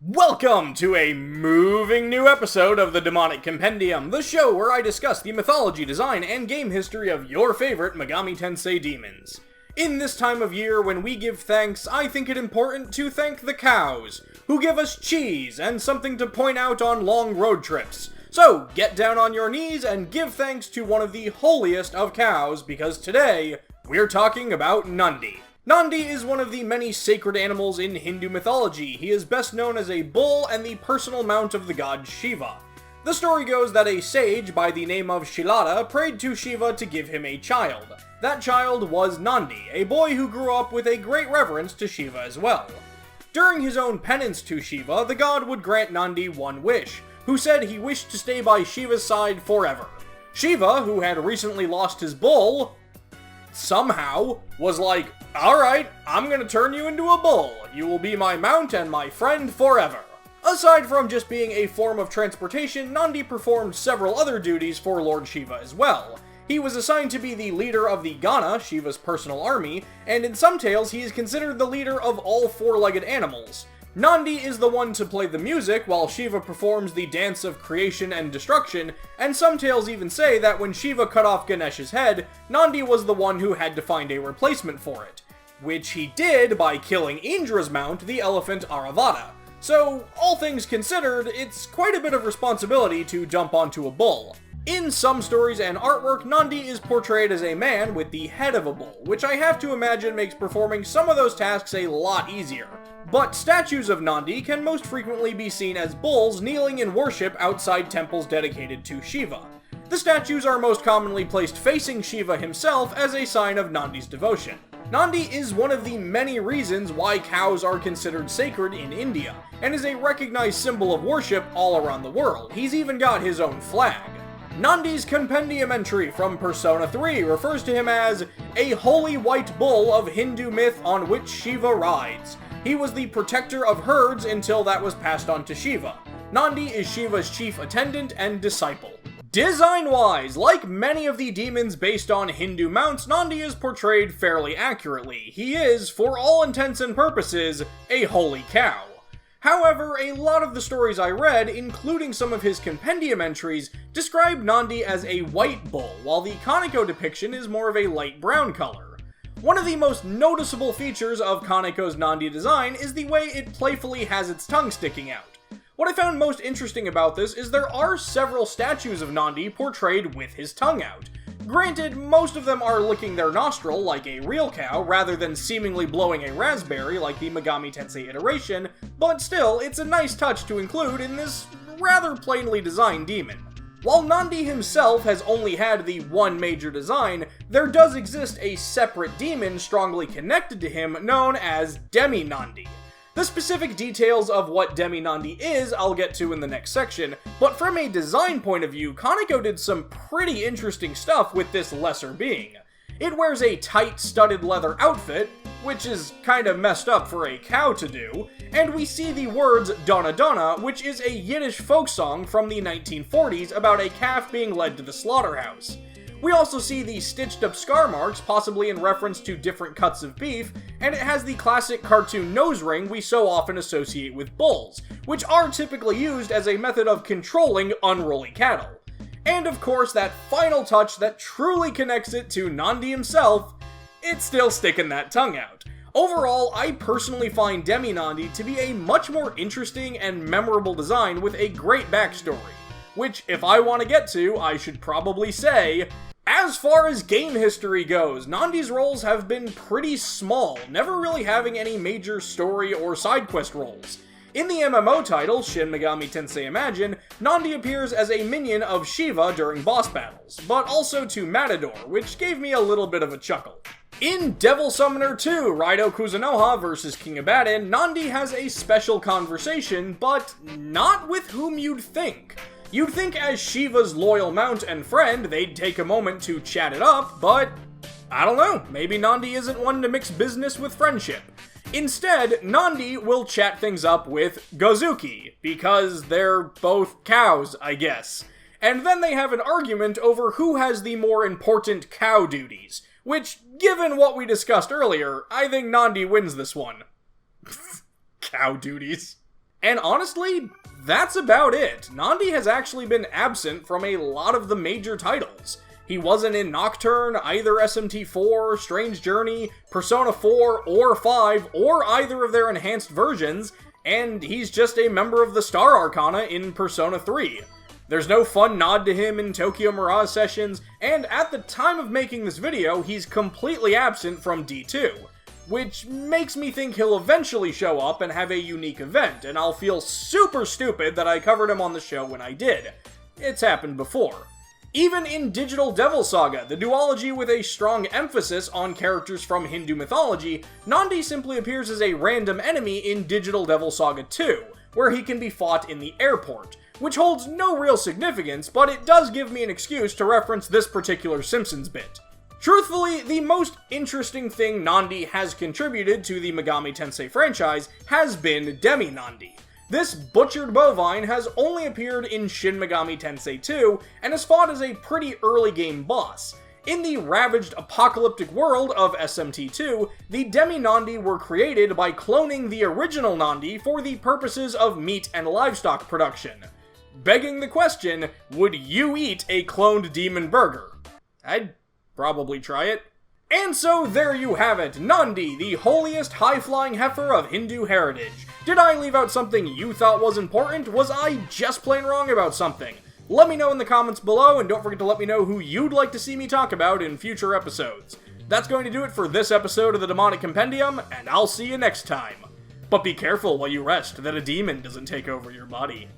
Welcome to a moving new episode of the Demonic Compendium, the show where I discuss the mythology, design, and game history of your favorite Megami Tensei demons. In this time of year when we give thanks, I think it important to thank the cows, who give us cheese and something to point out on long road trips. So, get down on your knees and give thanks to one of the holiest of cows, because today, we're talking about Nandi. Nandi is one of the many sacred animals in Hindu mythology. He is best known as a bull and the personal mount of the god Shiva. The story goes that a sage by the name of Shilada prayed to Shiva to give him a child. That child was Nandi, a boy who grew up with a great reverence to Shiva as well. During his own penance to Shiva, the god would grant Nandi one wish, who said he wished to stay by Shiva's side forever. Shiva, who had recently lost his bull, somehow was like, "Alright, I'm gonna turn you into a bull. You will be my mount and my friend forever." Aside from just being a form of transportation, Nandi performed several other duties for Lord Shiva as well. He was assigned to be the leader of the Gana, Shiva's personal army, and in some tales he is considered the leader of all four-legged animals. Nandi is the one to play the music, while Shiva performs the dance of creation and destruction, and some tales even say that when Shiva cut off Ganesh's head, Nandi was the one who had to find a replacement for it. Which he did by killing Indra's mount, the elephant Aravata. So, all things considered, it's quite a bit of responsibility to jump onto a bull. In some stories and artwork, Nandi is portrayed as a man with the head of a bull, which I have to imagine makes performing some of those tasks a lot easier. But statues of Nandi can most frequently be seen as bulls kneeling in worship outside temples dedicated to Shiva. The statues are most commonly placed facing Shiva himself as a sign of Nandi's devotion. Nandi is one of the many reasons why cows are considered sacred in India, and is a recognized symbol of worship all around the world. He's even got his own flag. Nandi's Compendium entry from Persona 3 refers to him as a holy white bull of Hindu myth on which Shiva rides. He was the protector of herds until that was passed on to Shiva. Nandi is Shiva's chief attendant and disciple. Design-wise, like many of the demons based on Hindu mounts, Nandi is portrayed fairly accurately. He is, for all intents and purposes, a holy cow. However, a lot of the stories I read, including some of his compendium entries, describe Nandi as a white bull, while the Kaneko depiction is more of a light brown color. One of the most noticeable features of Kaneko's Nandi design is the way it playfully has its tongue sticking out. What I found most interesting about this is there are several statues of Nandi portrayed with his tongue out. Granted, most of them are licking their nostril like a real cow, rather than seemingly blowing a raspberry like the Megami Tensei iteration, but still, it's a nice touch to include in this rather plainly designed demon. While Nandi himself has only had the one major design, there does exist a separate demon strongly connected to him known as Demi-Nandi. The specific details of what Demi-Nandi is I'll get to in the next section, but from a design point of view, Kaneko did some pretty interesting stuff with this lesser being. It wears a tight studded leather outfit, which is kinda messed up for a cow to do, and we see the words Donna Donna, which is a Yiddish folk song from the 1940s about a calf being led to the slaughterhouse. We also see the stitched up scar marks, possibly in reference to different cuts of beef, and it has the classic cartoon nose ring we so often associate with bulls, which are typically used as a method of controlling unruly cattle. And of course, that final touch that truly connects it to Nandi himself, it's still sticking that tongue out. Overall, I personally find Demi-Nandi to be a much more interesting and memorable design with a great backstory, which, if I want to get to, I should probably say, as far as game history goes, Nandi's roles have been pretty small, never really having any major story or side quest roles. In the MMO title, Shin Megami Tensei Imagine, Nandi appears as a minion of Shiva during boss battles, but also to Matador, which gave me a little bit of a chuckle. In Devil Summoner 2, Raido Kuzunoha vs. King Abaddon, Nandi has a special conversation, but not with whom you'd think. You'd think as Shiva's loyal mount and friend, they'd take a moment to chat it up, but I don't know, maybe Nandi isn't one to mix business with friendship. Instead, Nandi will chat things up with Gozuki, because they're both cows, I guess. And then they have an argument over who has the more important cow duties, which, given what we discussed earlier, I think Nandi wins this one. Cow duties. And honestly, that's about it. Nandi has actually been absent from a lot of the major titles. He wasn't in Nocturne, either SMT IV, Strange Journey, Persona 4, or 5, or either of their enhanced versions, and he's just a member of the Star Arcana in Persona 3. There's no fun nod to him in Tokyo Mirage Sessions, and at the time of making this video, he's completely absent from D2, which makes me think he'll eventually show up and have a unique event, and I'll feel super stupid that I covered him on the show when I did. It's happened before. Even in Digital Devil Saga, the duology with a strong emphasis on characters from Hindu mythology, Nandi simply appears as a random enemy in Digital Devil Saga 2, where he can be fought in the airport, which holds no real significance, but it does give me an excuse to reference this particular Simpsons bit. Truthfully, the most interesting thing Nandi has contributed to the Megami Tensei franchise has been Demi-Nandi. This butchered bovine has only appeared in Shin Megami Tensei II, and has fought as a pretty early game boss. In the ravaged apocalyptic world of SMT II, the Demi-Nandi were created by cloning the original Nandi for the purposes of meat and livestock production. Begging the question, would you eat a cloned demon burger? I'd probably try it. And so there you have it, Nandi, the holiest high-flying heifer of Hindu heritage. Did I leave out something you thought was important? Was I just plain wrong about something? Let me know in the comments below, and don't forget to let me know who you'd like to see me talk about in future episodes. That's going to do it for this episode of the Demonic Compendium, and I'll see you next time. But be careful while you rest that a demon doesn't take over your body.